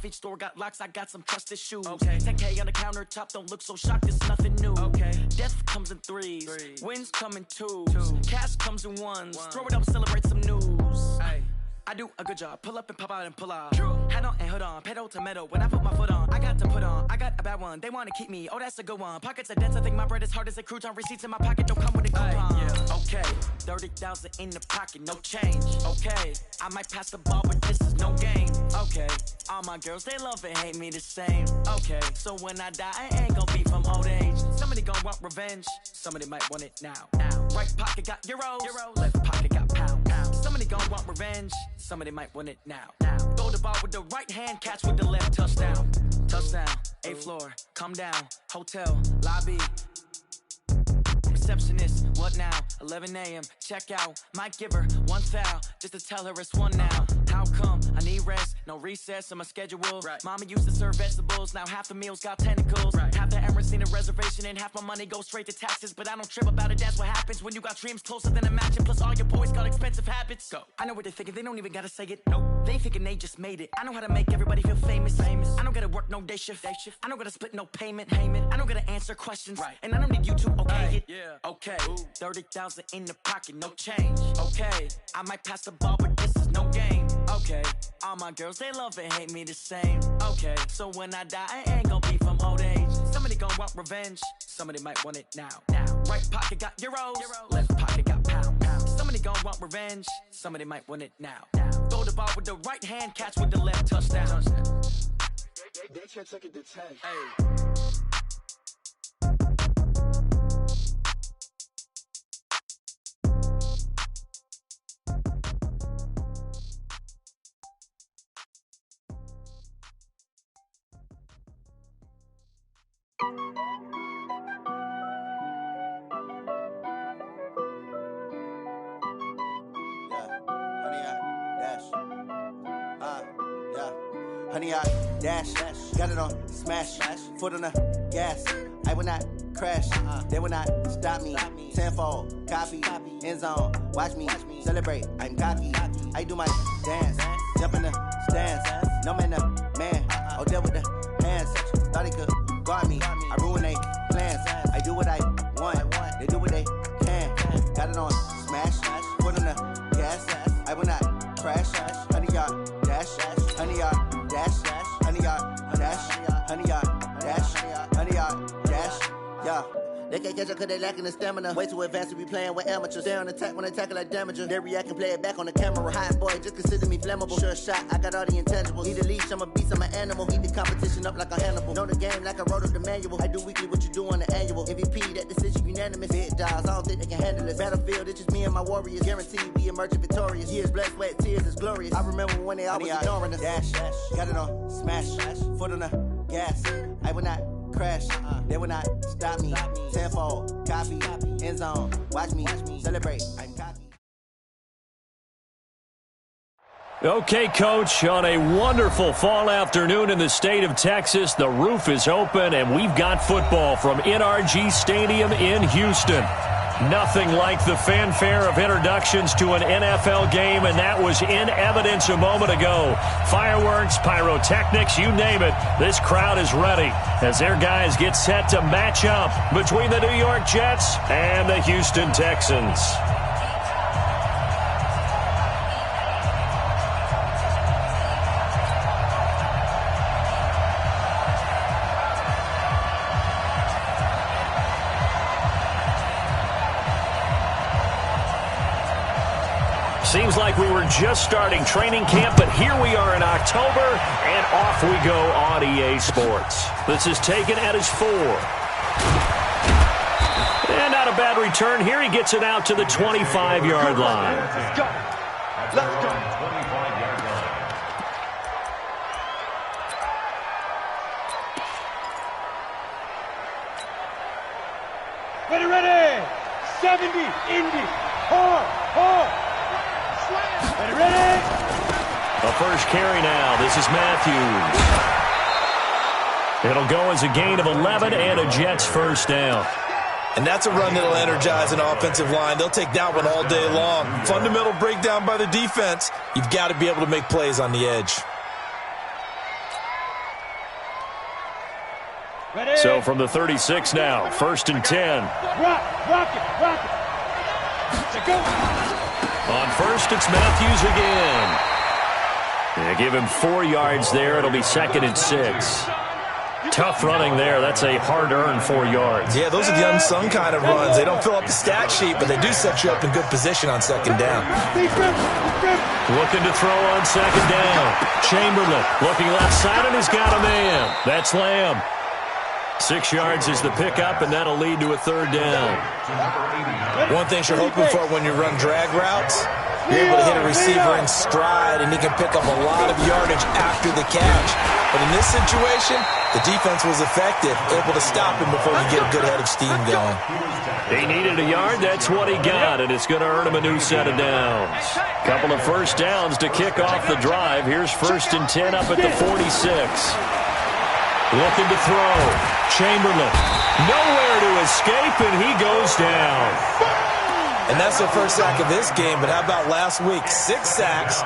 off each store, got locks, I got some trusted shoes. Okay. 10K on the countertop, don't look so shocked, it's nothing new. Okay. Death comes in threes, wins come in twos, cash comes in ones. Throw it up, celebrate some news. Ay. I do a good job, pull up and pop out and pull off. Hat on and hood on, pedal to metal, when I put my foot on, I got to put on, I got a bad one, they wanna keep me, oh that's a good one. Pockets are dense, I think my bread is hard as a crouton, receipts in my pocket don't come with a coupon. Yeah. Okay, 30,000 in the pocket, no change. Okay, I might pass the ball, but this is no game. Okay, all my girls, they love and hate me the same. Okay, so when I die, I ain't gon' be from old age. Somebody gon' want revenge, somebody might want it now. Right pocket got euros, left pocket got pounds. Somebody gon' want revenge, somebody might want it now. Throw the ball with the right hand, catch with the left, touchdown. Touchdown, 8th floor, come down, hotel, lobby. Receptionist, what now? 11 a.m., check out. Might give her one foul, just to tell her it's one now. How come? I need rest, no recess in my schedule. Right. Mama used to serve vegetables, now half the meals got tentacles. Right. Half the Emirates need a reservation and half my money goes straight to taxes. But I don't trip about it, that's what happens when you got dreams closer than a match. And plus all your boys got expensive habits. Go. I know what they're thinking, they don't even gotta say it. Nope. They thinking they just made it. I know how to make everybody feel famous. I don't gotta work no day shift. I don't gotta split no payment. I don't gotta answer questions. Right. And I don't need you to okay it. Yeah. Okay, 30,000 in the pocket, no change. Okay, I might pass the ball, but this is no game. Okay, all my girls, they love and hate me the same. Okay, so when I die, I ain't gon' be from old age. Somebody gon' want revenge, somebody might want it now. Right pocket got euros, left pocket got pounds. Somebody gon' want revenge, somebody might want it now. Throw the ball with the right hand, catch with the left, touchdown. They can't take it to 10. Hey. Honey, I dash, got it on smash, foot on the gas. I will not crash, they will not stop me. Tenfold, copy, end zone, watch me celebrate. I'm cocky, I do my dance, jump in the stands. No man, the man, oh there with the hands. Thought he could guard me, I ruin they plans. I do what I want, they do what they can. Got it on smash, foot on the gas. I will not crash, honey, y'all dash, honey, y'all. Dash, honey yard, dash, honey yard, dash, honey yard, dash, yeah. They can't catch up cause they lacking the stamina. Way too advanced to be playing with amateurs. Stay on attack when I tackle like damager. They react and play it back on the camera. Hot boy, just consider me flammable. Sure shot, I got all the intangibles. Need a leash, I'm a beast, I'm an animal. Eat the competition up like a Hannibal. Know the game like I wrote up the manual. I do weekly what you do on the annual. MVP, that decision unanimous. Big dogs, I don't think they can handle this. Battlefield, it's just me and my warriors. Guaranteed we emerging victorious. Years, blood, sweat, tears, is glorious. I remember when they always ignoring us. Dash, got it on smash, foot on the gas. I will not crash, they will not stop me. Tenfold, copy, end zone, watch me celebrate. I'm cocky. Okay, Coach, on a wonderful fall afternoon in the state of Texas, the roof is open and we've got football from NRG Stadium in Houston. Nothing like the fanfare of introductions to an NFL game, and that was in evidence a moment ago. Fireworks, pyrotechnics, you name it, this crowd is ready as their guys get set to match up between the New York Jets and the Houston Texans. Seems like we were just starting training camp, but here we are in October, and off we go on EA Sports. This is taken at his 4. And not a bad return here. He gets it out to the 25-yard line. Let's go. Let's go. 25-yard line. Ready. 70, Indy. Hard. Ready? The first carry now. This is Matthews. It'll go as a gain of 11 and a Jets first down. And that's a run that'll energize an offensive line. They'll take that one all day long. Fundamental breakdown by the defense. You've got to be able to make plays on the edge. So from the 36 now, 1st and 10. Rock it. Go. On first, it's Matthews again. They give him 4 yards there. It'll be 2nd and 6. Tough running there. That's a hard-earned 4 yards. Yeah, those are the unsung kind of runs. They don't fill up the stat sheet, but they do set you up in good position on 2nd down. Looking to throw on 2nd down. Chamberlain looking left side, and he's got a man. That's Lamb. 6 yards is the pickup, and that'll lead to a 3rd down. One thing you're hoping for when you run drag routes, you're able to hit a receiver in stride, and he can pick up a lot of yardage after the catch. But in this situation, the defense was effective, able to stop him before he get a good head of steam going. He needed a yard. That's what he got, and it's going to earn him a new set of downs. Couple of 1st downs to kick off the drive. Here's 1st and 10 up at the 46. Looking to throw. Chamberlain. Nowhere to escape, and he goes down. And that's the first sack of this game, but how about last week? 6 sacks,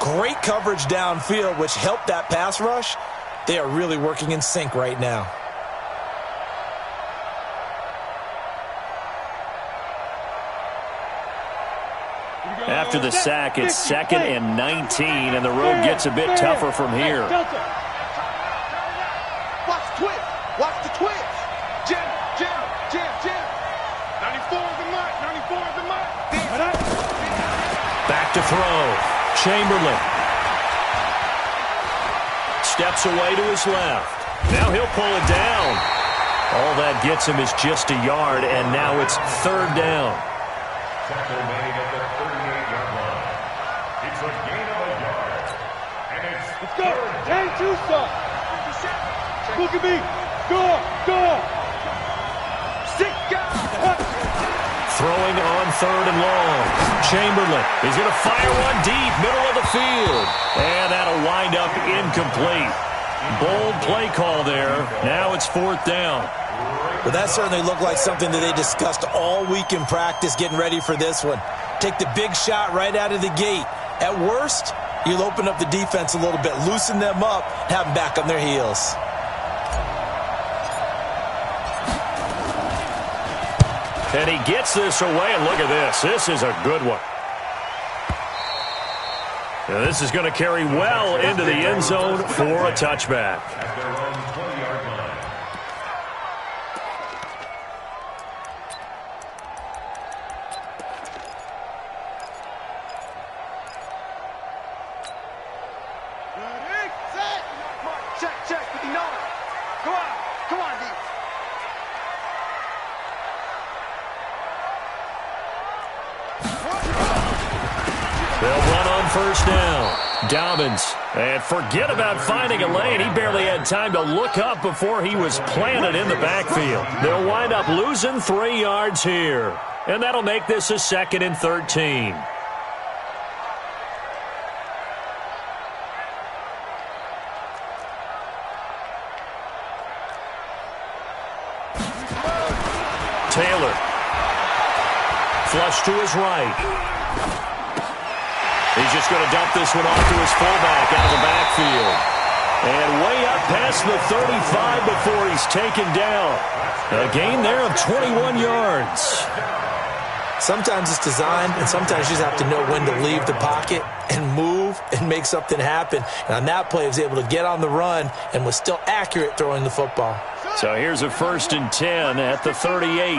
great coverage downfield, which helped that pass rush. They are really working in sync right now. After the sack, it's 2nd and 19, and the road gets a bit tougher from here. Watch the twitch. Jam. 94 is the mark. Back to throw. Chamberlain. Steps away to his left. Now he'll pull it down. All that gets him is just a yard, and now it's 3rd down. Tackle made at the 38-yard line. It's a gain of a yard. And it's Let's go. 10-2 stop. Look at me. Go. Sit down. Throwing on 3rd and long. Chamberlain. He's going to fire one deep, middle of the field. And that'll wind up incomplete. Bold play call there. Now it's 4th down. Well, that certainly looked like something that they discussed all week in practice getting ready for this one. Take the big shot right out of the gate. At worst, you'll open up the defense a little bit, loosen them up, have them back on their heels. And he gets this away, and look at this. This is a good one. Now, this is going to carry well into the end zone for a touchback. at their own 20-yard line. Ready, set. Check, 59. Go on, D. They'll run on 1st down. Dobbins. And forget about finding a lane. He barely had time to look up before he was planted in the backfield. They'll wind up losing 3 yards here. And that'll make this a 2nd and 13. Taylor. Flush to his right. He's just going to dump this one off to his fullback out of the backfield. And way up past the 35 before he's taken down. A gain there of 21 yards. Sometimes it's designed, and sometimes you just have to know when to leave the pocket and move and make something happen. And on that play, he was able to get on the run and was still accurate throwing the football. So here's a 1st and 10 at the 38.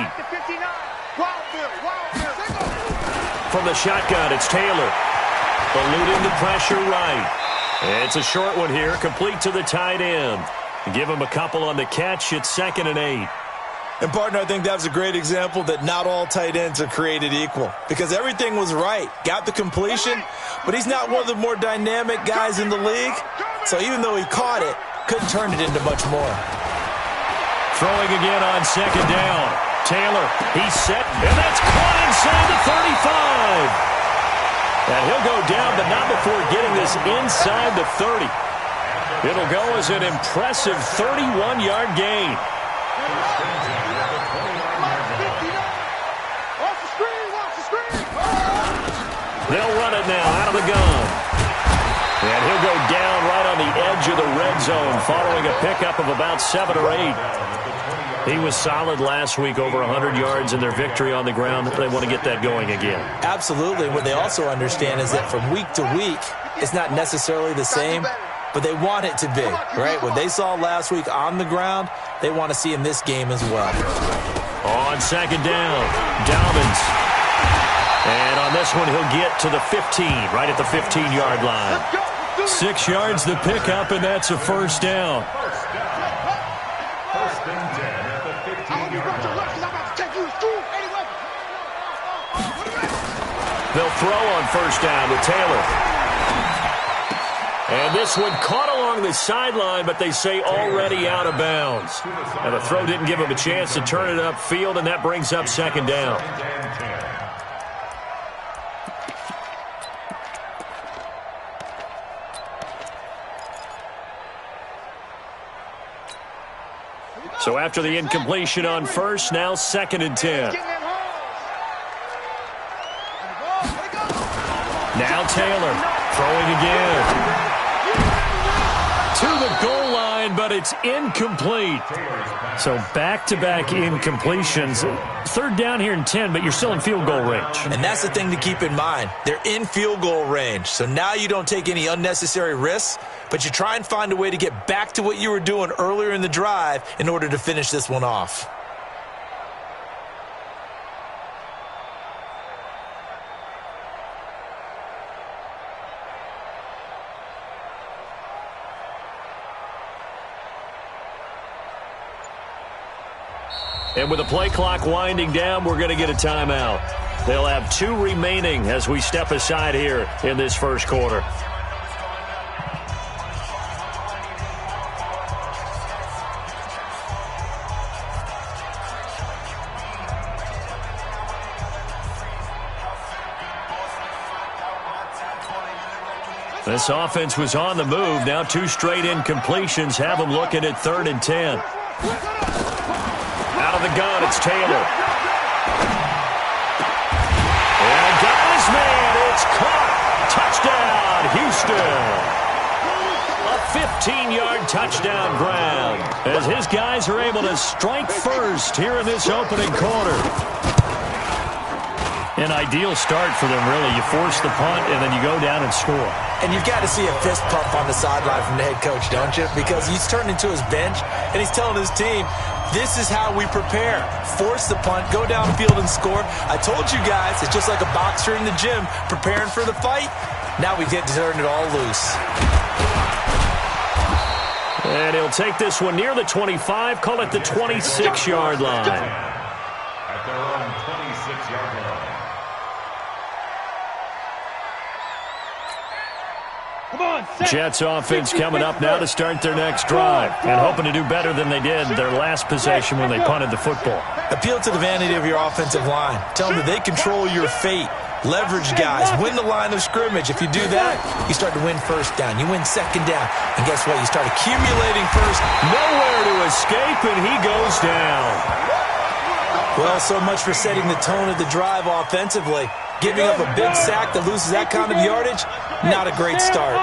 From the shotgun, it's Taylor. Eluding the pressure right. It's a short one here, complete to the tight end. Give him a couple on the catch. It's 2nd and 8. And, partner, I think that was a great example that not all tight ends are created equal because everything was right. Got the completion, but he's not one of the more dynamic guys in the league. So even though he caught it, couldn't turn it into much more. Throwing again on 2nd down. Taylor, he's set, and that's caught inside the 35. And he'll go down, but not before getting this inside the 30. It'll go as an impressive 31-yard gain. They'll run it now out of the gun. And he'll go down right on the edge of the red zone following a pickup of about 7 or 8. He was solid last week, over 100 yards in their victory on the ground. They want to get that going again. Absolutely. What they also understand is that from week to week, it's not necessarily the same, but they want it to be, right? What they saw last week on the ground, they want to see in this game as well. On second down, Dobbins. And on this one, he'll get to the 15, right at the 15-yard line. 6 yards the pickup, and that's a first down. First and 10 at the 15-yard line. They'll throw on first down to Taylor. And this one caught along the sideline, but they say already out of bounds. And the throw didn't give him a chance to turn it upfield, and that brings up second down. So after the incompletion on first, now second and 10. Now Taylor throwing again. To the goal line, but it's incomplete. So back-to-back incompletions. Third down here and 10, but you're still in field goal range. And that's the thing to keep in mind. They're in field goal range. So now you don't take any unnecessary risks, but you try and find a way to get back to what you were doing earlier in the drive in order to finish this one off. And with the play clock winding down, we're going to get a timeout. They'll have 2 remaining as we step aside here in this first quarter. This offense was on the move. Now 2 straight incompletions have them looking at 3rd and 10. Out of the gun, it's Taylor. And got his man. It's caught. Touchdown, Houston. A 15-yard touchdown ground as his guys are able to strike first here in this opening quarter. An ideal start for them, really. You force the punt, and then you go down and score. And you've got to see a fist pump on the sideline from the head coach, don't you? Because he's turned into his bench, and he's telling his team, this is how we prepare. Force the punt, go downfield and score. I told you guys, it's just like a boxer in the gym preparing for the fight. Now we get to turn it all loose. And he'll take this one near the 25, call it the 26-yard line. At their own 26-yard line. Jets offense coming up now to start their next drive and hoping to do better than they did their last possession when they punted the football. Appeal to the vanity of your offensive line. Tell them that they control your fate. Leverage guys. Win the line of scrimmage. If you do that, you start to win first down. You win second down. And guess what? You start accumulating first. Nowhere to escape, and he goes down. Well, so much for setting the tone of the drive offensively. Giving up a big sack that loses that kind of yardage, not a great start.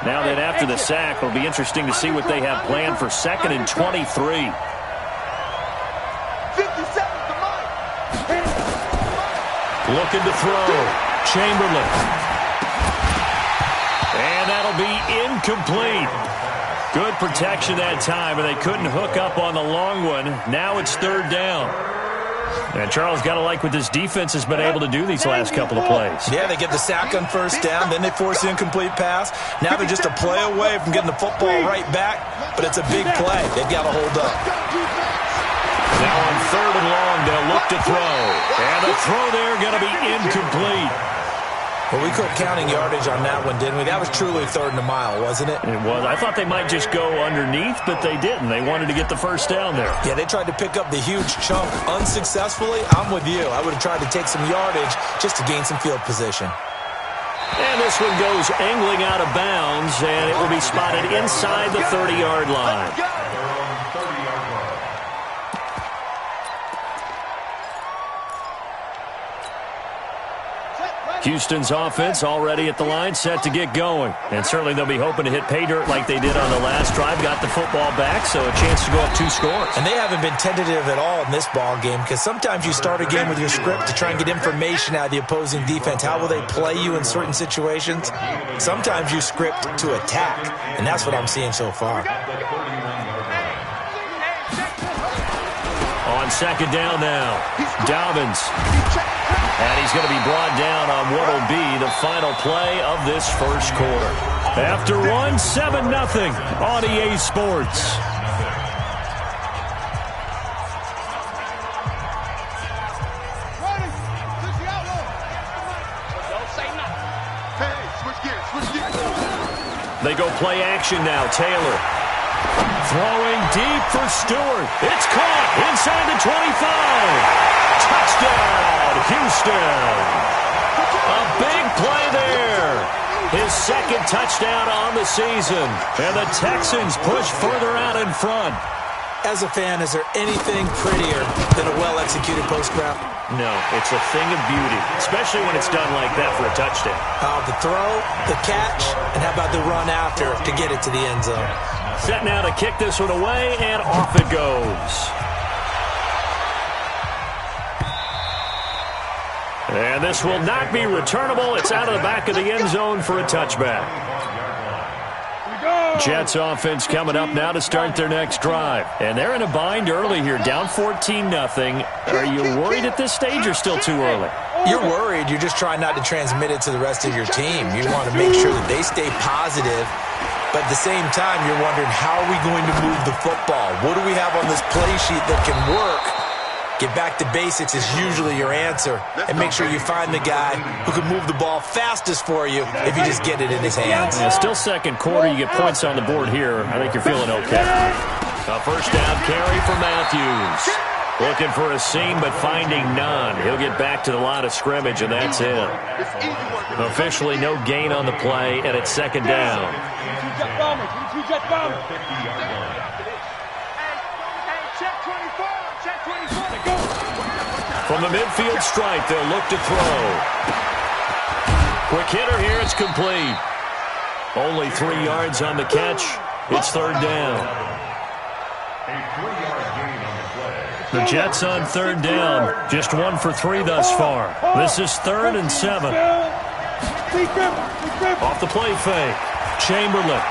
Now then, after the sack, it'll be interesting to see what they have planned for 2nd and 23. Looking to throw. Chamberlain. And that'll be incomplete. Good protection that time, and they couldn't hook up on the long one. Now it's 3rd down. And Charles got to like what this defense has been able to do these last couple of plays. Yeah, they get the sack on first down, then they force the incomplete pass. Now they're just a play away from getting the football right back, but it's a big play. They've got to hold up. Now on 3rd and long, they'll look to throw. And the throw there going to be incomplete. Well, we quit counting yardage on that one, didn't we? That was truly 3rd and a mile, wasn't it? It was. I thought they might just go underneath, but they didn't. They wanted to get the first down there. Yeah, they tried to pick up the huge chunk unsuccessfully. I'm with you. I would have tried to take some yardage just to gain some field position. And this one goes angling out of bounds, and it will be spotted inside the 30-yard line. Houston's offense already at the line, set to get going. And certainly they'll be hoping to hit pay dirt like they did on the last drive. Got the football back, so a chance to go up 2 scores. And they haven't been tentative at all in this ball game, because sometimes you start a game with your script to try and get information out of the opposing defense. How will they play you in certain situations? Sometimes you script to attack, and that's what I'm seeing so far. On second down now, Dobbins. And he's going to be brought down on what will be the final play of this first quarter. After one, 7-0 on EA Sports. They go play action now. Taylor throwing deep for Stewart. It's caught inside the 25. Touchdown, Houston. A big play there. His second touchdown on the season. And the Texans push further out in front. As a fan, is there anything prettier than a well-executed post route? No, it's a thing of beauty, especially when it's done like that for a touchdown. The throw, the catch, and how about the run after to get it to the end zone? Set now to kick this one away, and off it goes. And this will not be returnable. It's out of the back of the end zone for a touchback. Jets offense coming up now to start their next drive. And they're in a bind early here, down 14-0. Are you worried at this stage or still too early? You're worried. You're just trying not to transmit it to the rest of your team. You want to make sure that they stay positive. But at the same time, you're wondering, how are we going to move the football? What do we have on this play sheet that can work? Get back to basics is usually your answer. And make sure you find the guy who can move the ball fastest for you if you just get it in his hands. Yeah, still second quarter. You get points on the board here. I think you're feeling okay. A first down carry for Matthews. Looking for a seam, but finding none. He'll get back to the line of scrimmage, and that's it. Officially no gain on the play, and it's second down. From the midfield stripe, they'll look to throw. Quick hitter here, it's complete. Only 3 yards on the catch. It's third down. The Jets on third down, just 1 for 3 thus far. This is 3rd and 7. Off the play fake, Chamberlain.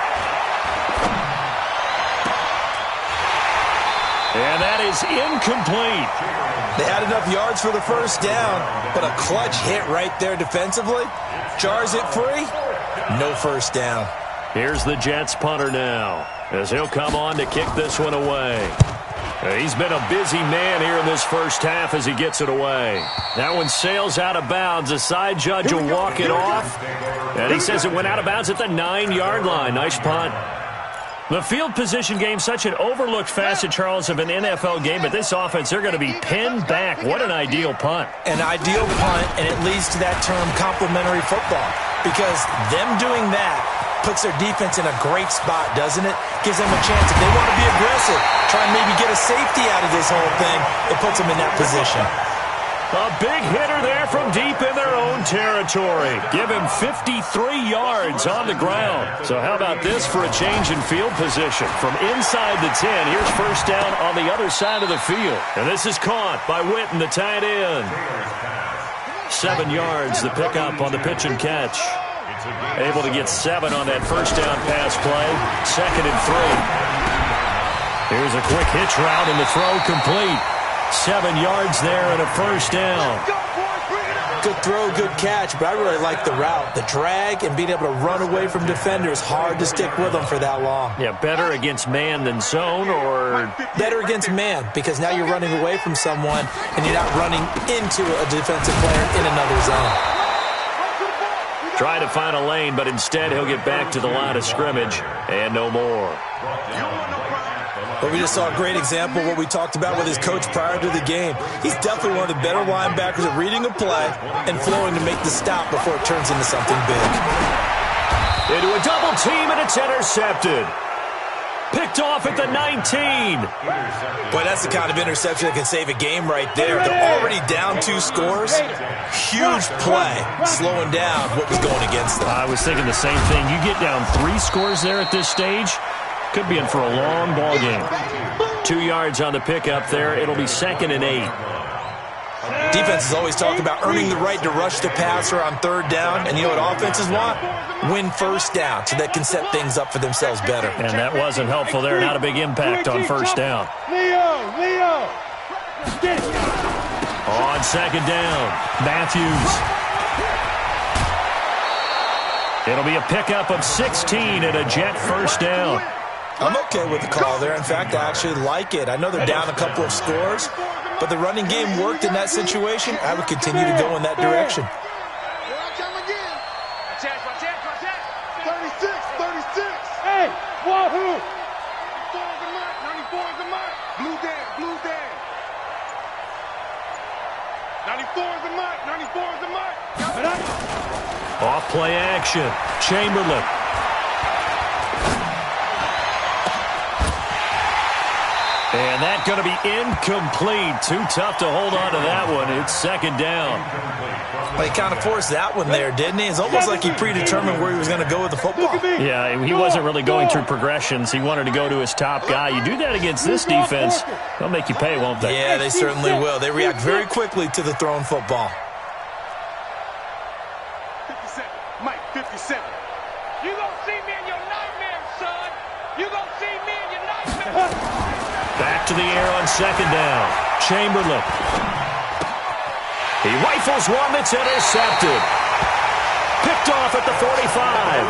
And that is incomplete. They had enough yards for the first down, but a clutch hit right there defensively. Jars it free, no first down. Here's the Jets punter now, as he'll come on to kick this one away. He's been a busy man here in this first half as he gets it away. That one sails out of bounds. The side judge will walk it off. And he says it went out of bounds at the 9-yard line. Nice punt. The field position game, such an overlooked facet, Charles, of an NFL game, but this offense, they're going to be pinned back. What an ideal punt. An ideal punt, and it leads to that term complementary football, because them doing that puts their defense in a great spot, doesn't it? Gives them a chance. If they want to be aggressive, try and maybe get a safety out of this whole thing, it puts them in that position. A big hitter there from deep in their own territory. Give him 53 yards on the ground. So how about this for a change in field position? From inside the 10, here's first down on the other side of the field. And this is caught by Witten, the tight end. 7 yards, the pickup on the pitch and catch. Able to get 7 on that first down pass play. 2nd and 3. Here's a quick hitch route and the throw complete. 7 yards there and a first down. Good throw, good catch, but I really like the route. The drag and being able to run away from defenders, hard to stick with them for that long. Yeah, better against man than zone, or? Better against man, because now you're running away from someone and you're not running into a defensive player in another zone. Try to find a lane, but instead he'll get back to the line of scrimmage and no more. But we just saw a great example of what we talked about with his coach prior to the game. He's definitely one of the better linebackers at reading a play and flowing to make the stop before it turns into something big. Into a double team, and it's intercepted. Picked Picked off at the 19. Boy, that's the kind of interception that can save a game right there. They're already down 2 scores. Huge play, slowing down what was going against them. I was thinking the same thing. You get down 3 scores there at this stage, could be in for a long ball game. 2 yards on the pickup there. It'll be 2nd and 8. Defenses always talk about earning the right to rush the passer on 3rd down. And you know what offenses want? Win 1st down so they can set things up for themselves better. And that wasn't helpful there. Not a big impact on 1st down. Leo. On 2nd down, Matthews. It'll be a pickup of 16 and a Jet 1st down. I'm okay with the call there. In fact, I actually like it. I know they're down a couple of scores, but the running game worked in that situation. I would continue to go in that direction. 36. Hey, wahoo! 94 is the mark. Blue down. 94 is the mark. Off play action. Chamberlain. And that's going to be incomplete. Too tough to hold on to that one. It's 2nd down. Well, he kind of forced that one there, didn't he? It's almost like he predetermined where he was going to go with the football. Yeah, he wasn't really going through progressions. He wanted to go to his top guy. You do that against this defense, they'll make you pay, won't they? Yeah, they certainly will. They react very quickly to the thrown football. 57. Mike, 57. You gonna see me in your nightmares, son. You gonna see me in your nightmares. Back to the air on 2nd down. Chamberlain. He rifles one that's intercepted. Picked off at the 45.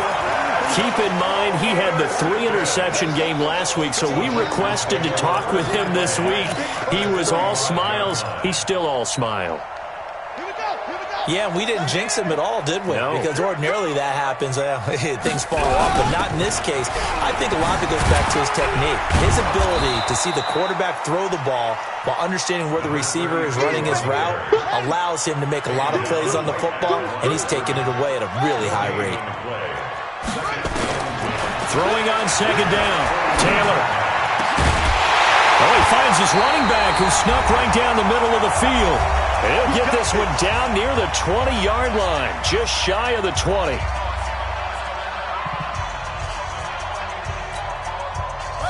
Keep in mind, he had the 3-interception game last week, so we requested to talk with him this week. He was all smiles. He's still all smile. Yeah, we didn't jinx him at all, did we? No. Because ordinarily that happens. Things fall off, but not in this case. I think a lot of it goes back to his technique. His ability to see the quarterback throw the ball while understanding where the receiver is running his route allows him to make a lot of plays on the football, and he's taking it away at a really high rate. Throwing on 2nd down. Taylor. Oh, he finds his running back who snuck right down the middle of the field. He'll get this one down near the 20-yard line, just shy of the 20.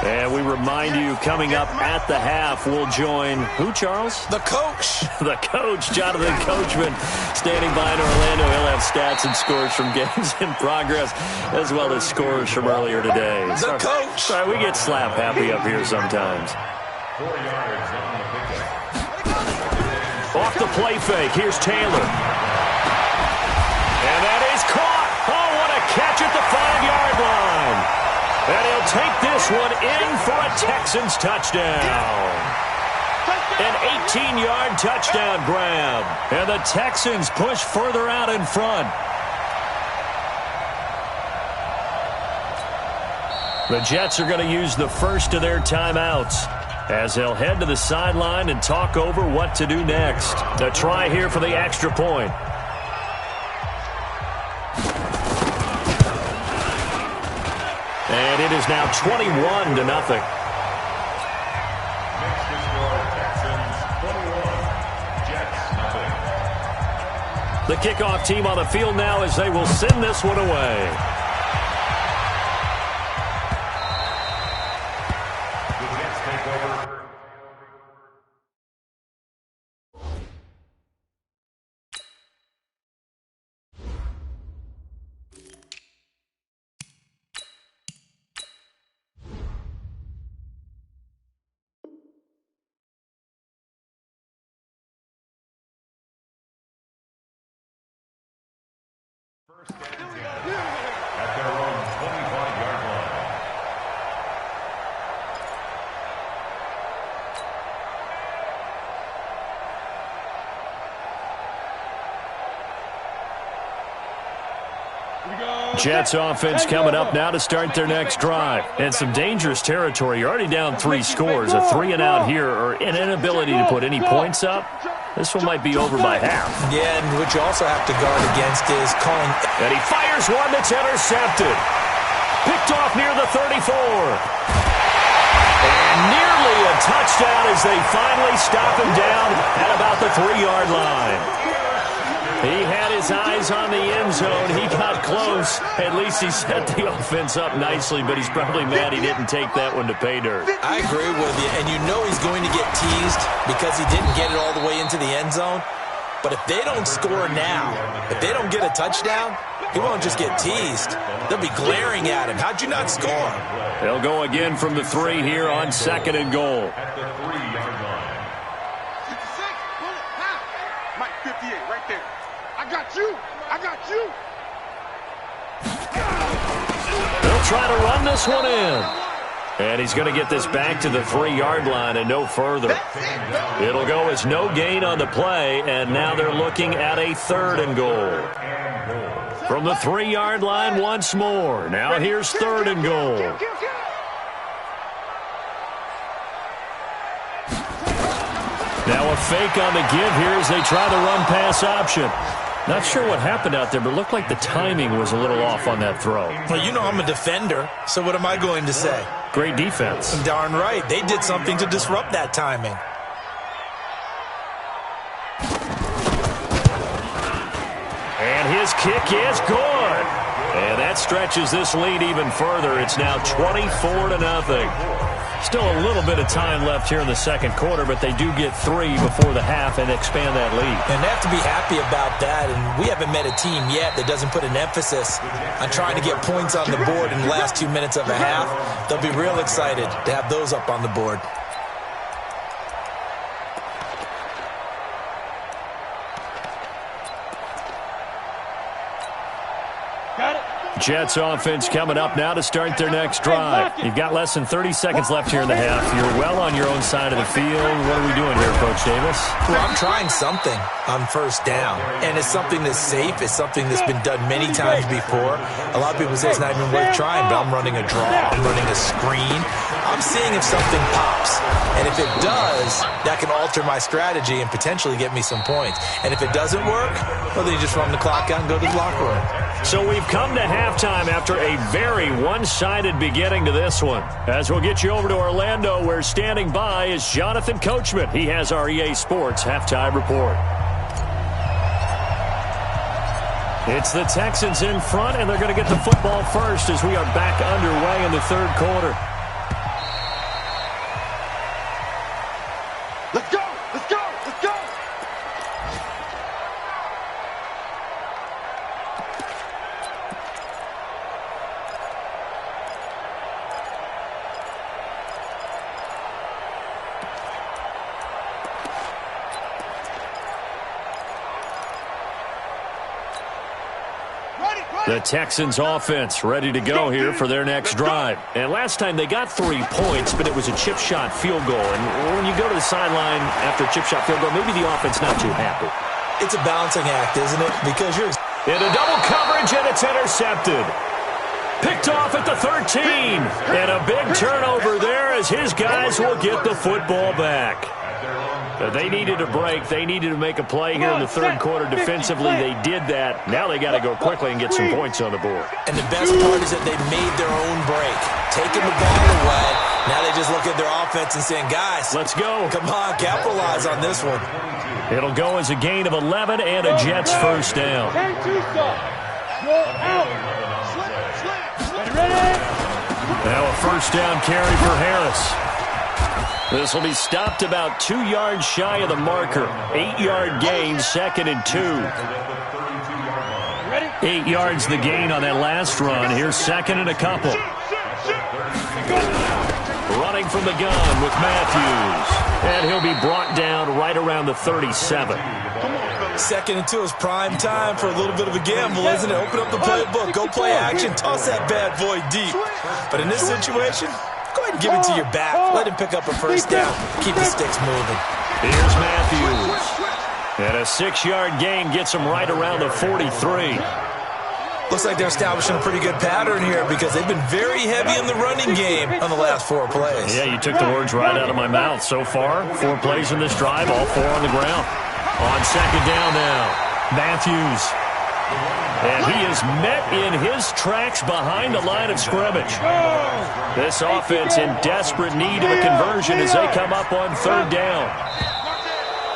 And we remind you, coming up at the half, we'll join who, Charles? The coach. The coach, Jonathan Coachman, standing by in Orlando. He'll have stats and scores from games in progress, as well as scores from earlier today. The coach. Sorry, we get slap happy up here sometimes. 4 yards on the pickup. Off the play fake, here's Taylor. And that is caught. Oh, what a catch at the 5-yard line. And he'll take this one in for a Texans touchdown. An 18-yard touchdown grab. And the Texans push further out in front. The Jets are going to use the first of their timeouts as they'll head to the sideline and talk over what to do next. A try here for the extra point. And it is now 21-0. Next to score, Texans 21, Jets 0. The kickoff team on the field now as they will send this one away. The Jets take over. First and 10 at their own 25-yard line. Jets offense coming up now to start their next drive. And some dangerous territory. You're already down 3 scores. A 3-and-out here or an inability to put any points up. This one might be over by half. Yeah, and what you also have to guard against is calling. And he fires one that's intercepted. Picked off near the 34. touchdown as they finally stop him down at about the 3-yard line. He had his eyes on the end zone. He got close. At least he set the offense up nicely, but he's probably mad he didn't take that one to pay dirt. I agree with you, and you know he's going to get teased because he didn't get it all the way into the end zone. But if they don't score now, if they don't get a touchdown, he won't just get teased. They'll be glaring at him. How'd you not score? They'll go again from the 3 here on 2nd and goal. At the 3-yard line. 56, Mike 58, right there. I got you. I got you. They'll try to run this one in. And he's going to get this back to the 3-yard line and no further. It'll go as no gain on the play, and now they're looking at a 3rd and goal. From the 3-yard line once more. Now here's 3rd and goal. Now a fake on the give here as they try the run-pass option. Not sure what happened out there, but it looked like the timing was a little off on that throw. Well, you know I'm a defender, so what am I going to say? Great defense. Darn right. They did something to disrupt that timing. And his kick is good. And that stretches this lead even further. It's now 24-0. Still a little bit of time left here in the 2nd quarter, but they do get 3 before the half and expand that lead. And they have to be happy about that, and we haven't met a team yet that doesn't put an emphasis on trying to get points on the board in the last 2 minutes of a half. They'll be real excited to have those up on the board. Jets offense coming up now to start their next drive. You've got less than 30 seconds left here in the half. You're well on your own side of the field. What are we doing here, Coach Davis? Well, I'm trying something on 1st down, and it's something that's safe. It's something that's been done many times before. A lot of people say it's not even worth trying, but I'm running a draw. I'm running a screen. I'm seeing if something pops, and if it does, that can alter my strategy and potentially get me some points. And if it doesn't work, well, then you just run the clock out and go to the locker room. So we've come to halftime after a very one-sided beginning to this one. As we'll get you over to Orlando, where standing by is Jonathan Coachman. He has our EA Sports halftime report. It's the Texans in front, and they're going to get the football first as we are back underway in the 3rd quarter. Let's go. Let's go. Let's go. The Texans offense ready to go here for their next drive. And last time they got 3 points, but it was a chip shot field goal. And when you go to the sideline after a chip shot field goal, maybe the offense not too happy. It's a balancing act, isn't it? Because you're in a double coverage, and it's intercepted. Picked off at the 13. And a big turnover there as his guys will get the football back. They needed a break. They needed to make a play here in the 3rd quarter defensively. They did that. Now they got to go quickly and get some points on the board. And the best part is that they made their own break, taking the ball away. Now they just look at their offense and saying, guys, let's go. Come on, capitalize on this one. It'll go as a gain of 11 and a Jets 1st down. Now a 1st down carry for Harris. This will be stopped about 2 yards shy of the marker. 8-yard gain, 2nd and 2. 8 yards the gain on that last run. Here's 2nd and a couple. Running from the gun with Matthews. And he'll be brought down right around the 37. 2nd and 2 is prime time for a little bit of a gamble, isn't it? Open up the playbook. Go play action. Toss that bad boy deep. But in this situation, go ahead and give it to your back. Let him pick up a 1st down. Keep the sticks moving. Here's Matthews. And a 6-yard gain gets him right around the 43. Looks like they're establishing a pretty good pattern here because they've been very heavy in the running game on the last 4 plays. Yeah, you took the words right out of my mouth. So far, 4 plays in this drive, all 4 on the ground. On 2nd down now, Matthews. And he is met in his tracks behind the line of scrimmage. This offense in desperate need of a conversion as they come up on third down.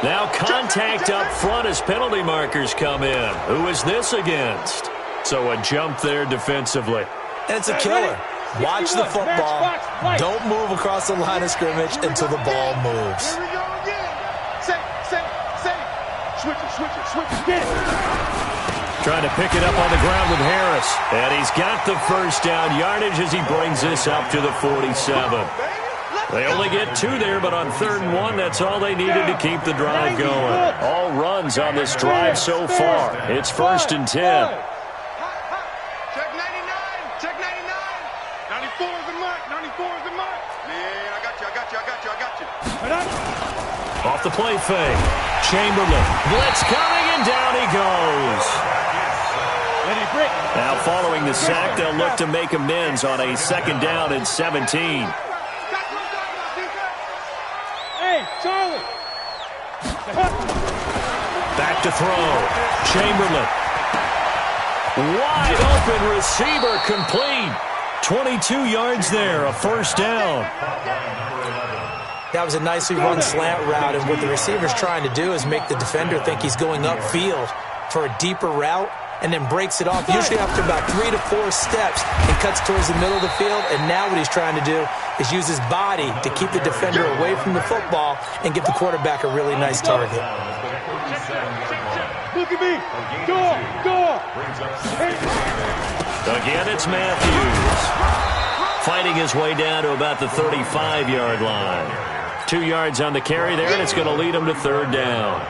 Now contact up front as penalty markers come in. Who is this against? So a jump there defensively. And it's a killer. Watch the football. Don't move across the line of scrimmage until the ball moves. Here we go again. Say. Switch it. Get it. Trying to pick it up on the ground with Harris. And he's got the first down yardage as he brings this up to the 47. They only get 2 there, but on 3rd and 1, that's all they needed to keep the drive going. All runs on this drive so far. It's 1st and 10. Check 99. Check 99. 94 is the mark. 94 is the mark. Man, I got you. Off the play fake. Chamberlain. Blitz coming, and down he goes. Now following the sack, they'll look to make amends on a 2nd down and 17. Hey, Charlie. Back to throw. Chamberlain. Wide open receiver complete. 22 yards there, a 1st down. That was a nicely run slant route, and what the receiver's trying to do is make the defender think he's going upfield for a deeper route, and then breaks it off, usually after about 3 to 4 steps, and cuts towards the middle of the field. And now what he's trying to do is use his body to keep the defender away from the football and give the quarterback a really nice target. Look at me. Go. Again, it's Matthews. Fighting his way down to about the 35-yard line. 2 yards on the carry there, and it's going to lead him to 3rd down.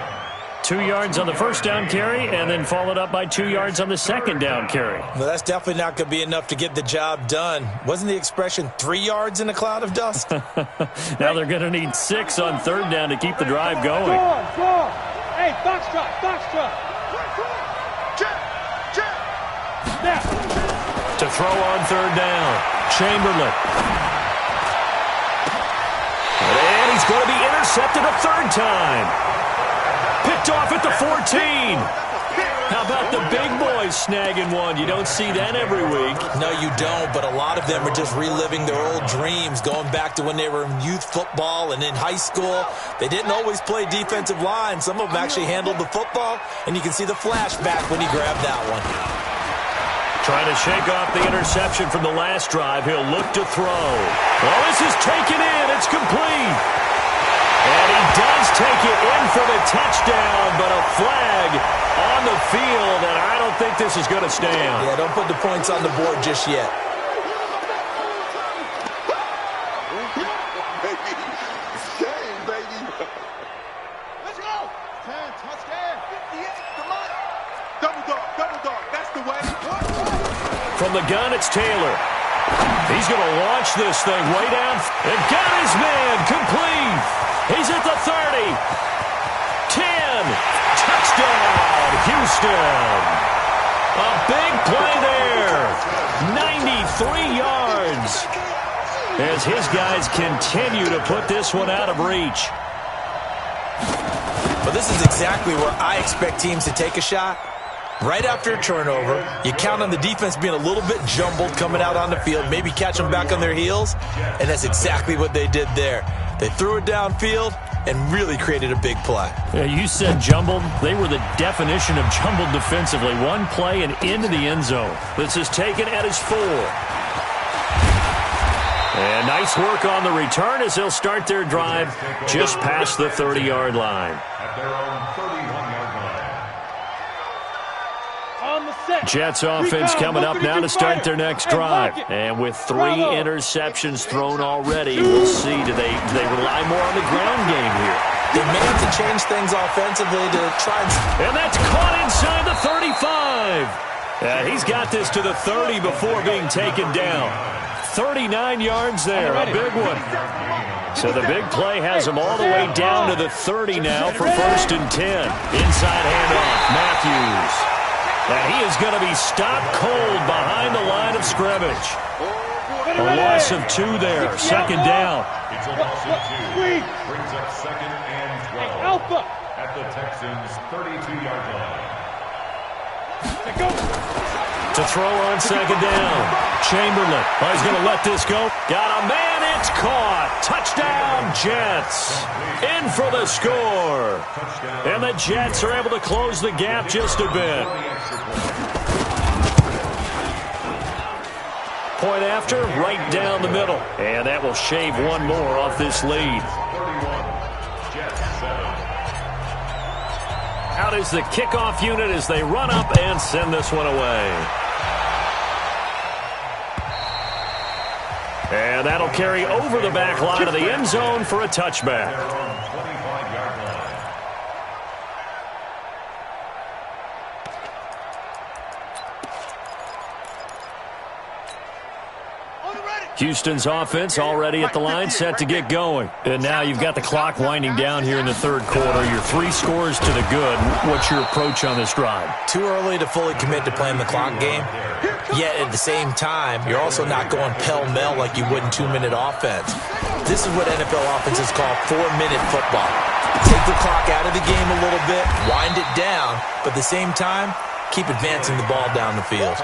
2 yards on the 1st down carry, and then followed up by 2 yards on the 2nd down carry. Well, that's definitely not going to be enough to get the job done. Wasn't the expression 3 yards in a cloud of dust? Now they're going to need 6 on 3rd down to keep the drive going. Go. Hey, foxtrot. Check. Now. To throw on 3rd down. Chamberlain. And he's going to be intercepted a 3rd time. Picked off at the 14. How about the big boys snagging one? You don't see that every week. No, you don't, but a lot of them are just reliving their old dreams, going back to when they were in youth football and in high school. They didn't always play defensive line. Some of them actually handled the football, and you can see the flashback when he grabbed that one. Trying to shake off the interception from the last drive. He'll look to throw. Well, this is taken in. It's complete. And he does take it in for the touchdown, but a flag on the field, and I don't think this is going to stand. Yeah, don't put the points on the board just yet. Let's go. 10, touchdown. 58, come on. Double dog. That's the way. From the gun, it's Taylor. He's going to launch this thing way down. And got his man complete. He's at the 30. 10. Touchdown, Houston. A big play there. 93 yards. As his guys continue to put this one out of reach. But this is exactly where I expect teams to take a shot. Right after a turnover, you count on the defense being a little bit jumbled coming out on the field, maybe catch them back on their heels, and that's exactly what they did there. They threw it downfield and really created a big play. Yeah, you said jumbled. They were the definition of jumbled defensively. One play and into the end zone. This is taken at his 4. And nice work on the return as they'll start their drive just past the 30-yard line. At their own 31-yard line. Jets offense coming up now to start their next drive. And with 3 interceptions thrown already, we'll see. Do they rely more on the ground game here? They may have to change things offensively to try and that's caught inside the 35. He's got this to the 30 before being taken down. 39 yards there, a big one. So the big play has him all the way down to the 30 now for 1st and 10. Inside handoff, Matthews. And he is going to be stopped cold behind the line of scrimmage. A loss of 2 there, 2nd down. It's a loss of 2. Brings up 2nd and 12. At the Texans' 32-yard line. To throw on second down. Chamberlain. Oh, he's going to let this go. Got a man. It's caught. Touchdown, Jets. In for the score. And the Jets are able to close the gap just a bit. Point after, right down the middle. And that will shave one more off this lead. Out is the kickoff unit as they run up and send this one away. And that'll carry over the back line of the end zone for a touchback. Houston's offense already at the line, set to get going. And now you've got the clock winding down here in the third quarter. Your 3 scores to the good. What's your approach on this drive? Too early to fully commit to playing the clock game. Yet at the same time, you're also not going pell-mell like you would in 2-minute offense. This is what NFL offenses call 4-minute football. Take the clock out of the game a little bit, wind it down, but at the same time, keep advancing the ball down the field.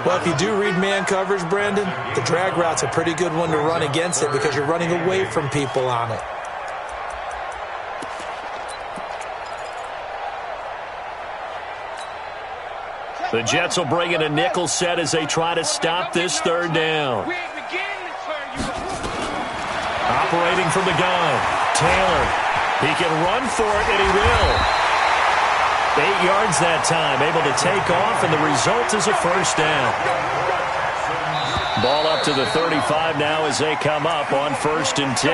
Well, if you do read man coverage, Brandon, the drag route's a pretty good one to run against it because you're running away from people on it. The Jets will bring in a nickel set as they try to stop this third down. Operating from the gun, Taylor. He can run for it, and he will. 8 yards that time, able to take off, and the result is a first down. Ball up to the 35 now as they come up on 1st and 10.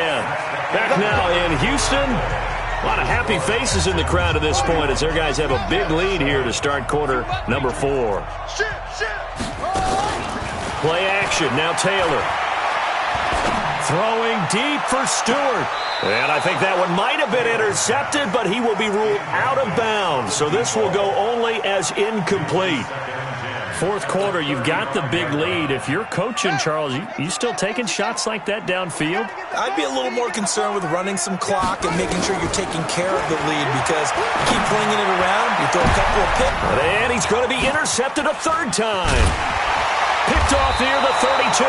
Back now in Houston. A lot of happy faces in the crowd at this point as their guys have a big lead here to start quarter number 4. Play action, now Taylor. Throwing deep for Stewart. And I think that one might have been intercepted, but he will be ruled out of bounds. So this will go only as incomplete. 4th quarter, you've got the big lead. If you're coaching, Charles, you still taking shots like that downfield? I'd be a little more concerned with running some clock and making sure you're taking care of the lead because you keep flinging it around, you throw a couple of picks. And he's going to be intercepted a 3rd time. Picked off near the 32.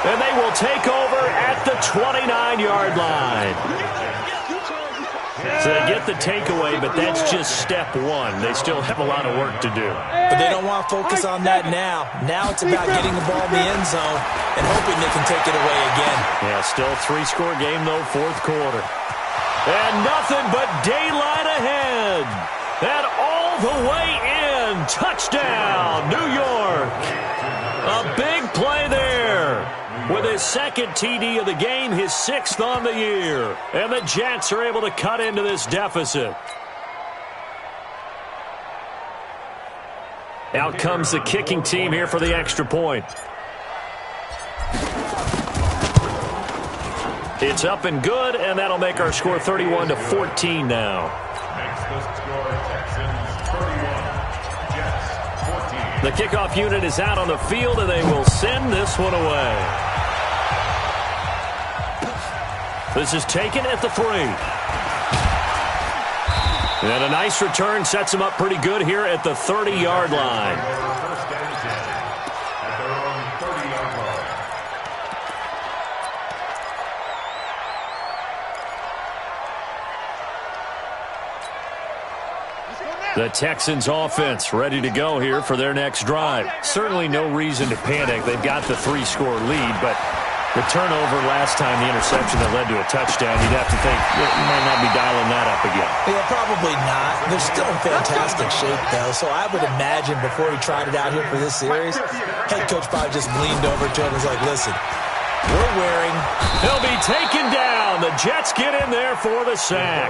And they will take over at the 29-yard line. So they get the takeaway, but that's just step 1. They still have a lot of work to do. But they don't want to focus on that now. Now it's about getting the ball in the end zone and hoping they can take it away again. Yeah, still 3-score game, though, 4th quarter. And nothing but daylight ahead. And all the way in. Touchdown, New York. A big play there. With his 2nd TD of the game, his 6th on the year. And the Jets are able to cut into this deficit. Out comes the kicking team here for the extra point. It's up and good, and that'll make our score 31-14 now. Makes the score Texans 31, Jets 14. The kickoff unit is out on the field, and they will send this one away. This is taken at the 3. And a nice return sets him up pretty good here at the 30-yard line. First and 10 at their own 30-yard line. The Texans offense ready to go here for their next drive. Certainly no reason to panic. They've got the 3-score lead, but the turnover last time, the interception that led to a touchdown, you'd have to think you might not be dialing that up again. Yeah, probably not. They're still in fantastic shape, though, so I would imagine before he tried it out here for this series, head coach probably just leaned over to him and was like, listen, we're wearing. He'll be taken down. The Jets get in there for the sack.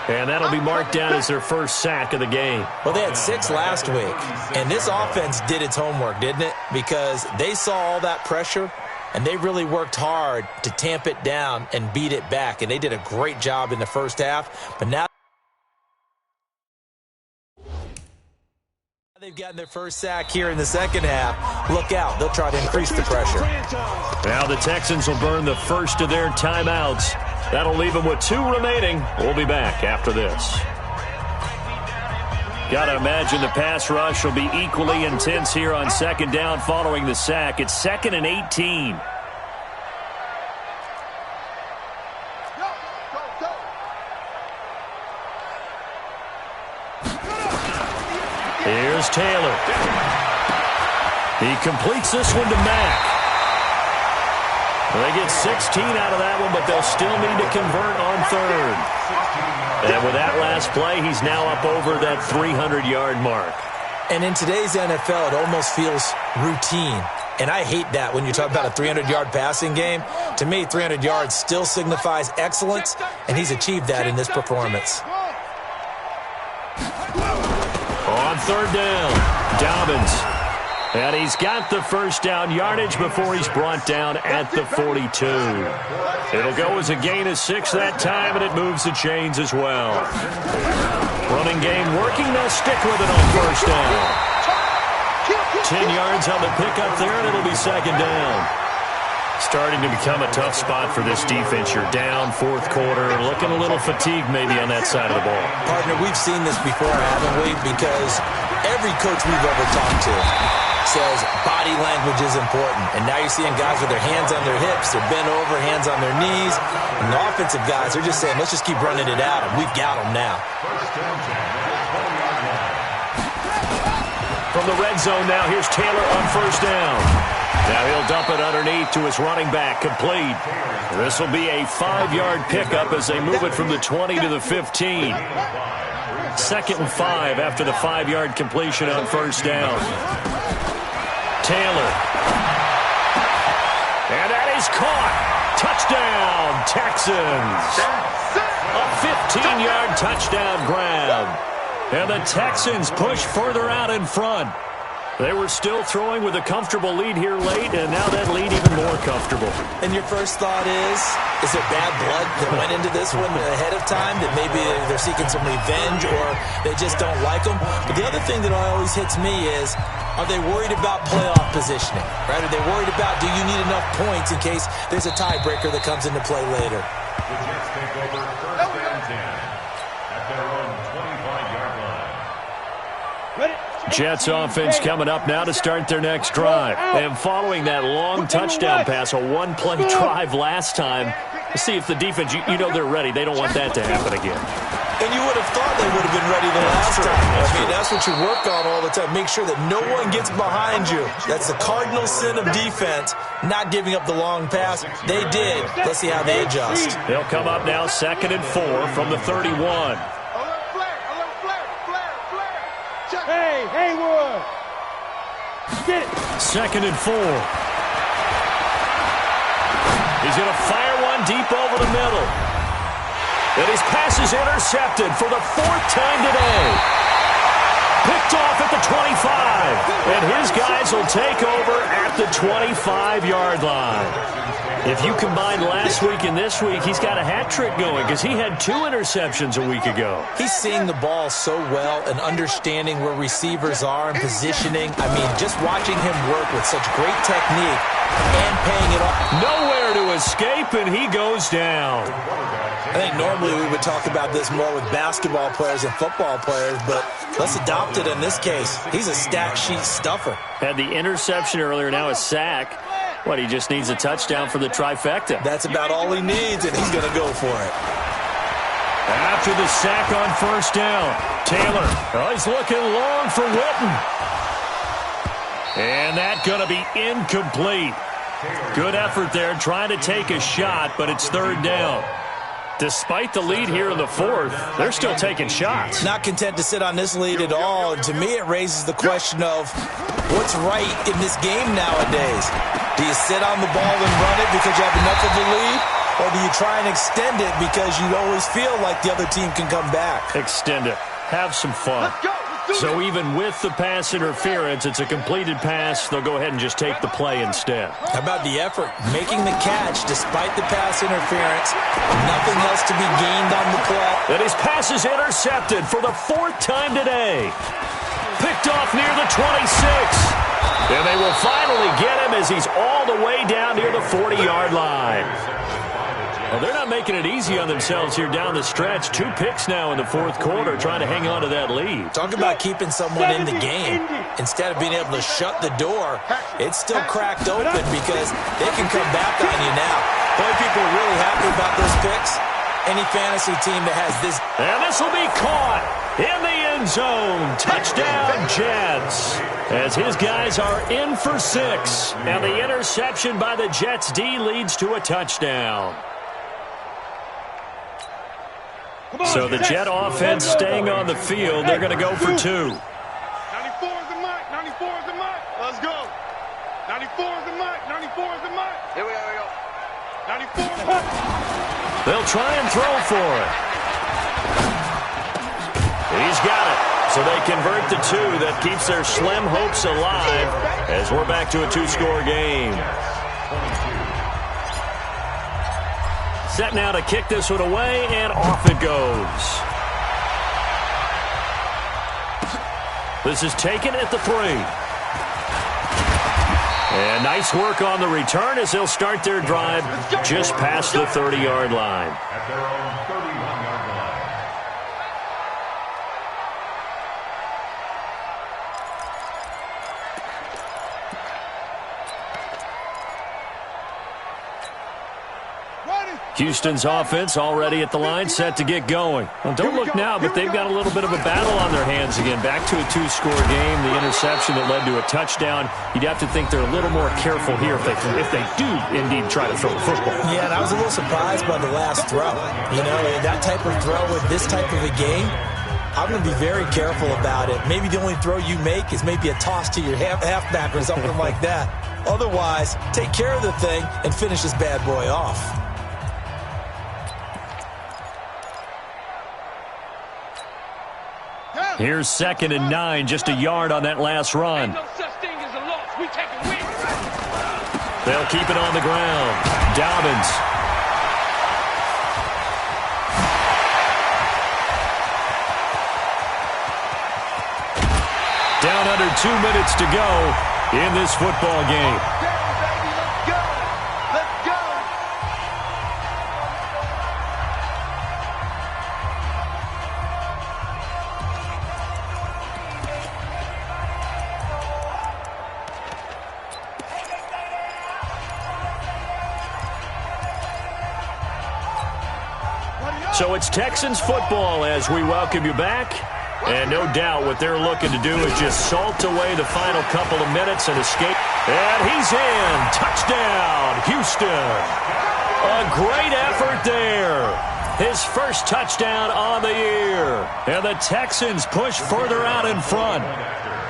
And that'll be marked down as their first sack of the game. Well, they had 6 last week, and this offense did its homework, didn't it? Because they saw all that pressure, and they really worked hard to tamp it down and beat it back. And they did a great job in the first half. But now they've gotten their first sack here in the second half. Look out. They'll try to increase the pressure. Now the Texans will burn the first of their timeouts. That'll leave them with 2 remaining. We'll be back after this. Got to imagine the pass rush will be equally intense here on second down following the sack. It's 2nd and 18. Here's Taylor. He completes this one to Mack. They get 16 out of that one, but they'll still need to convert on third. And with that last play, he's now up over that 300-yard mark. And in today's NFL, it almost feels routine. And I hate that when you talk about a 300-yard passing game. To me, 300 yards still signifies excellence, and he's achieved that in this performance. On third down, Dobbins. And he's got the first down yardage before he's brought down at the 42. It'll go as a gain of 6 that time, and it moves the chains as well. Running game working. They'll stick with it on first down. 10 yards on the pickup there, and it'll be second down. Starting to become a tough spot for this defense. You're down fourth quarter, looking a little fatigued maybe on that side of the ball. Partner, we've seen this before, haven't we? Because every coach we've ever talked to says body language is important. And now you're seeing guys with their hands on their hips, they're bent over, hands on their knees. And the offensive guys, they're just saying, let's just keep running it at them. We've got them now. From the red zone now, here's Taylor on first down. Now he'll dump it underneath to his running back, complete. This will be a 5-yard pickup as they move it from the 20 to the 15. 2nd and 5 after the 5-yard completion on first down. Taylor. And that is caught. Touchdown, Texans. A 15-yard touchdown grab. And the Texans push further out in front. They were still throwing with a comfortable lead here late, and now that lead even more comfortable. And your first thought is there bad blood that went into this one ahead of time, that maybe they're seeking some revenge or they just don't like them? But the other thing that always hits me is, are they worried about playoff positioning? Right? Are they worried about, do you need enough points in case there's a tiebreaker that comes into play later? The Jets take over first and 10 at their own 25-yard line. Jets offense coming up now to start their next drive. And following that long touchdown pass, a one-play drive last time, let's see if the defense, you know they're ready. They don't want that to happen again. And you would have thought they would have been ready the last time. That's what you work on all the time. Make sure that no one gets behind you. That's the cardinal sin of defense, not giving up the long pass. They did. Let's see how they adjust. They'll come up now 2nd and 4 from the 31. Hey, Haywood! Get it! 2nd and 4. He's going to fire one deep over the middle. And his pass is intercepted for the 4th time today. Picked off at the 25. And his guys will take over at the 25-yard line. If you combine last week and this week, he's got a hat trick going because he had 2 interceptions a week ago. He's seeing the ball so well and understanding where receivers are and positioning. I mean, just watching him work with such great technique and paying it off. Nowhere to escape, and he goes down. I think normally we would talk about this more with basketball players and football players, but let's adopt it in this case. He's a stat sheet stuffer. Had the interception earlier, now a sack. What, he just needs a touchdown for the trifecta. That's about all he needs, and he's going to go for it. After the sack on first down, Taylor, he's looking long for Witten. And that's going to be incomplete. Good effort there, trying to take a shot, but it's 3rd down. Despite the lead here in the 4th, they're still taking shots. Not content to sit on this lead at all. And to me, it raises the question of what's right in this game nowadays. Do you sit on the ball and run it because you have enough of a lead? Or do you try and extend it because you always feel like the other team can come back? Extend it. Have some fun. So even with the pass interference, it's a completed pass. They'll go ahead and just take the play instead. How about the effort? Making the catch despite the pass interference. Nothing else to be gained on the play. And his pass is intercepted for the 4th time today. Picked off near the 26. And they will finally get him as he's all the way down near the 40-yard line. Well, they're not making it easy on themselves here down the stretch. 2 picks now in the fourth quarter, trying to hang on to that lead. Talk about keeping someone in the game. Instead of being able to shut the door, it's still cracked open because they can come back on you now. Boy, people are really happy about those picks. Any fantasy team that has this. And this will be caught in the end zone. Touchdown, Jets. As his guys are in for 6. And the interception by the Jets D leads to a touchdown. So the Jet offense staying on the field. They're going to go for 2. 94 is the mic. 94 is the mic. Let's go. 94 is the mic. 94 is the mic. Here we go. 94 is the mic. They'll try and throw for it. He's got it. So they convert the 2. That keeps their slim hopes alive as we're back to a 2-score game. Set now to kick this one away, and off it goes. This is taken at the 3. And nice work on the return as they'll start their drive just past the 30-yard line. At their own 31-yard line. Houston's offense already at the line, set to get going. Well, don't look now, but they've got a little bit of a battle on their hands again. Back to a 2-score game. The interception that led to a touchdown. You'd have to think they're a little more careful here if they do indeed try to throw the football. Yeah, and I was a little surprised by the last throw. You know, that type of throw with this type of a game, I'm going to be very careful about it. Maybe the only throw you make is maybe a toss to your halfback or something like that. Otherwise, take care of the thing and finish this bad boy off. Here's 2nd and 9, just a yard on that last run. Ain't no such thing as a loss. We take a win. They'll keep it on the ground. Dobbins. Down under 2 minutes to go in this football game. Let's go. Let's go. So it's Texans football as we welcome you back. And no doubt what they're looking to do is just salt away the final couple of minutes and escape. And he's in. Touchdown, Houston. A great effort there. His first touchdown on the year. And the Texans push further out in front.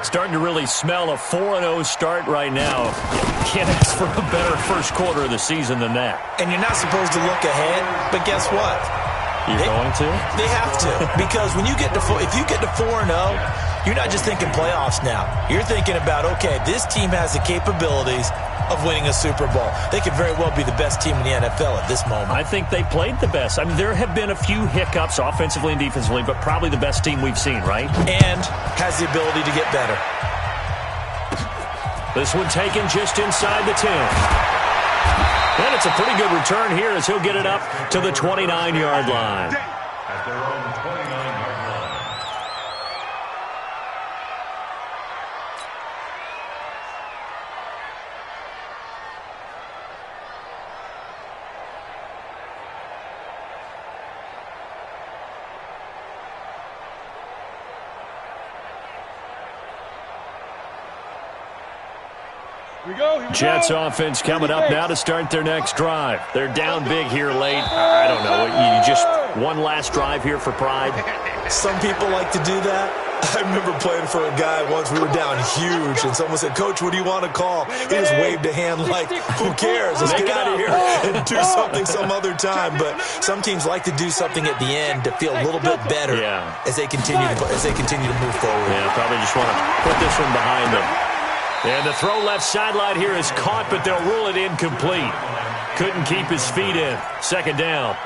Starting to really smell a 4-0 start right now. Can't ask for a better first quarter of the season than that. And you're not supposed to look ahead, but guess what? You're going to? They have to. Because when you get to if you get to 4-0, you're not just thinking playoffs now. You're thinking about, okay, this team has the capabilities of winning a Super Bowl. They could very well be the best team in the NFL at this moment. I think they played the best. I mean, there have been a few hiccups offensively and defensively, but probably the best team we've seen, right? And has the ability to get better. This one taken just inside the 10. And it's a pretty good return here as he'll get it up to the 29-yard line. At their own 29-yard line. Jets offense coming up now to start their next drive. They're down big here late. I don't know. You just one last drive here for pride. Some people like to do that. I remember playing for a guy once. We were down huge, and someone said, "Coach, what do you want to call?" He just waved a hand like, "Who cares? Let's get out of here and do something some other time." But some teams like to do something at the end to feel a little bit better as they continue to move forward. Yeah, probably just want to put this one behind them. And the throw left sideline here is caught, but they'll rule it incomplete. couldn't keep his feet in. Second down.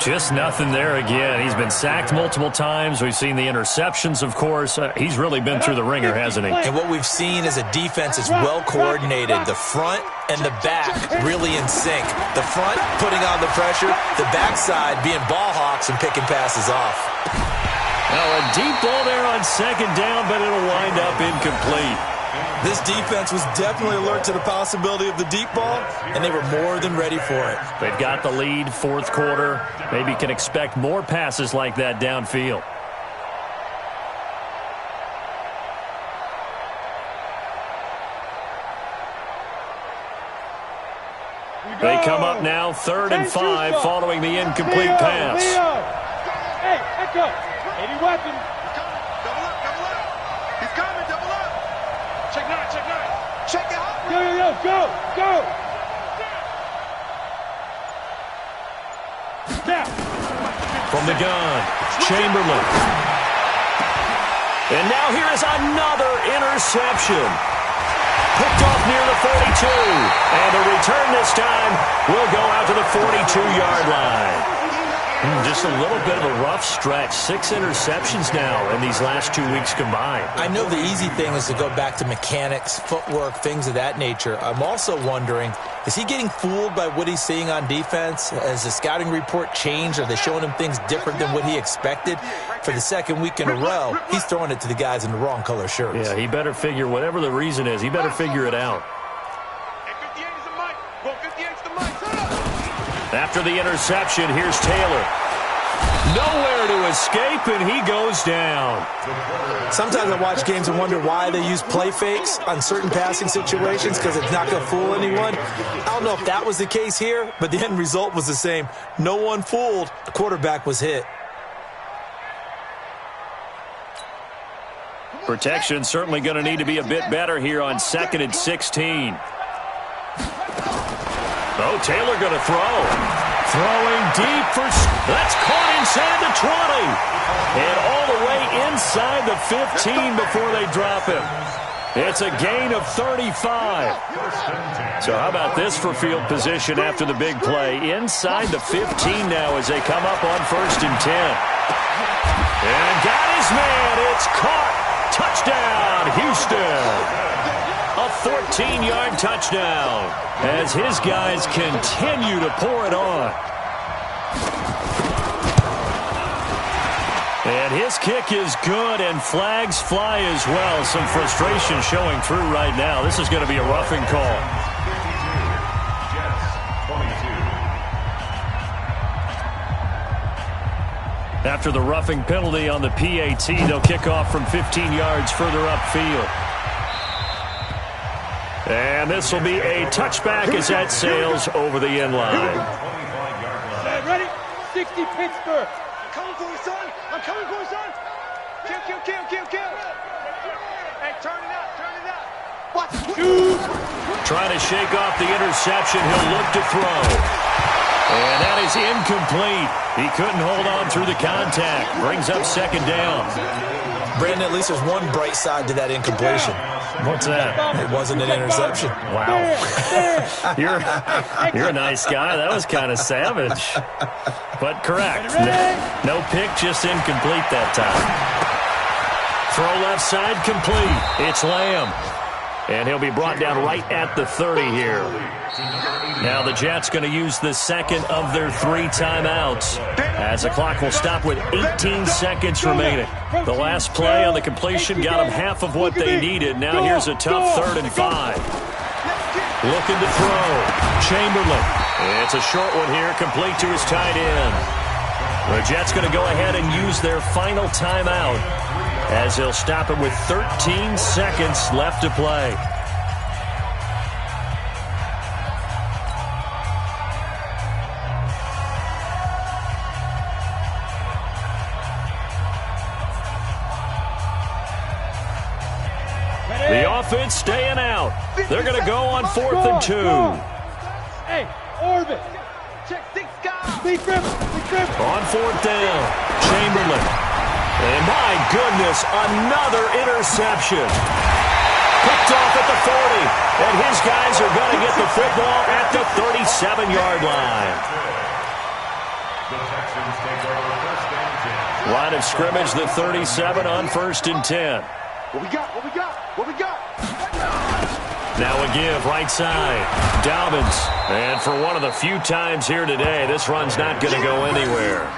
Just nothing there again. He's been sacked multiple times. We've seen the interceptions, of course. He's really been through the ringer, hasn't he? And what we've seen is a defense is well coordinated. The front and the back really in sync. The front putting on the pressure, the backside being ball hawks and picking passes off. Now a deep ball there on second down, but it'll wind up incomplete. This defense was definitely alert to the possibility of the deep ball, and they were more than ready for it. They've got the lead, fourth quarter. Maybe can expect more passes like that downfield. They come up now, 3rd and 5, following the incomplete pass. Hey, echo. Any weapon. Double up. He's coming, double up. Check 9. Check out. Go. Now. From the gun, Chamberlain. And now here is another interception. Picked off near the 42. And the return this time will go out to the 42-yard line. Just a little bit of a rough stretch. 6 interceptions now in these last 2 weeks combined. I know the easy thing is to go back to mechanics, footwork, things of that nature. I'm also wondering, is he getting fooled by what he's seeing on defense? Has the scouting report changed? Are they showing him things different than what he expected? For the second week in a row, he's throwing it to the guys in the wrong color shirts. Yeah, he better figure, whatever the reason is, he better figure it out. After the interception, here's Taylor. Nowhere to escape, and he goes down. Sometimes I watch games and wonder why they use play fakes on certain passing situations, because it's not going to fool anyone. I don't know if that was the case here, but the end result was the same. No one fooled. The quarterback was hit. Protection certainly going to need to be a bit better here on 2nd and 16. Oh, Taylor going to throw. Throwing deep for... That's caught inside the 20. And all the way inside the 15 before they drop him. It's a gain of 35. So how about this for field position after the big play? Inside the 15 now as they come up on 1st and 10. And got his man. It's caught. Touchdown, Houston. A 14-yard touchdown as his guys continue to pour it on. And his kick is good, and flags fly as well. Some frustration showing through right now. This is going to be a roughing call. After the roughing penalty on the PAT, they'll kick off from 15 yards further upfield. And this will be a touchback as that sails over the end line. Ready? 60 Pittsburgh. I'm coming for you, son. I'm coming for you, son. Kill. Hey, turn it up. What? Trying to shake off the interception. He'll look to throw. And that is incomplete. He couldn't hold on through the contact. Brings up 2nd down. Brandon, at least there's one bright side to that incompletion. What's that? It wasn't an interception. Wow. You're a nice guy. That was kind of savage. But correct. No pick, just incomplete that time. Throw left side complete. It's Lamb. And he'll be brought down right at the 30 here. Now the Jets going to use the second of their 3 timeouts as the clock will stop with 18 seconds remaining. The last play on the completion got them half of what they needed. Now here's a tough 3rd and 5. Looking to throw. Chamberlain. It's a short one here, complete to his tight end. The Jets going to go ahead and use their final timeout as they'll stop it with 13 seconds left to play. The offense staying out. They're going to go on 4th and 2. Hey, orbit. Check 6 guys. Big grip. On 4th down, Chamberlain. And my goodness, another interception. Picked off at the the 40. And his guys are going to get the football at the 37-yard line. The Texans take over first and 10. Line of scrimmage, the 37 on 1st and 10. What we got? What we got? What we got? Now a give, right side. Dobbins. And for one of the few times here today, this run's not going to go anywhere.